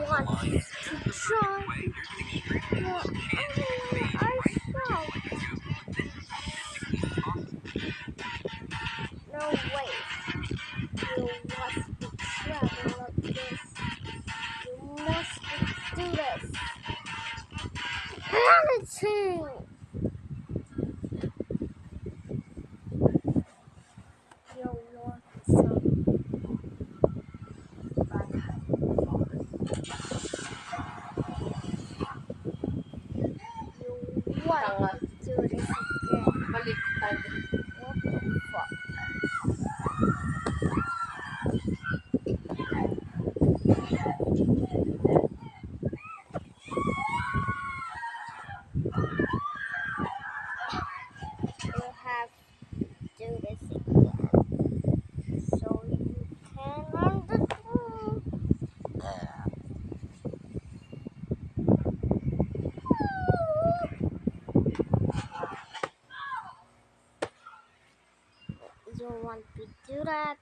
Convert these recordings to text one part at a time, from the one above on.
want to try? Yeah, I shall. No way. You must be traveling like this. You must do this. Anything. You want some? You want to do this again? Baliktad. What the fuck? You have to do this again, so you can understand. You want to do that?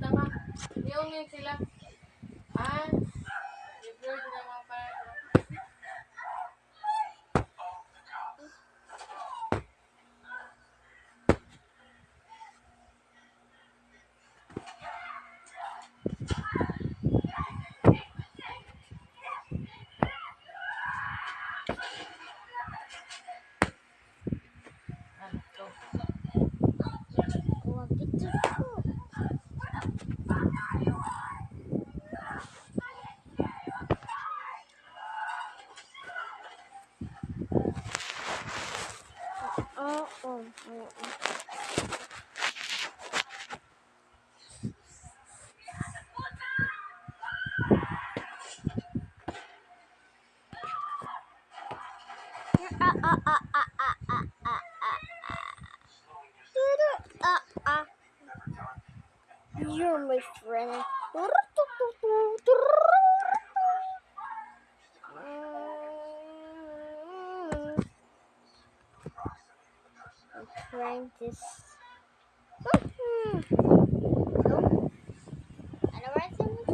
Tama. Yung yun sila. Ah, i-blurred naman pala. Ano to? You want to do it? Oh. Ah, ah, ah, ah, ah, ah, ah, ah. You're my friend. I'm trying this. No. I know where it's in the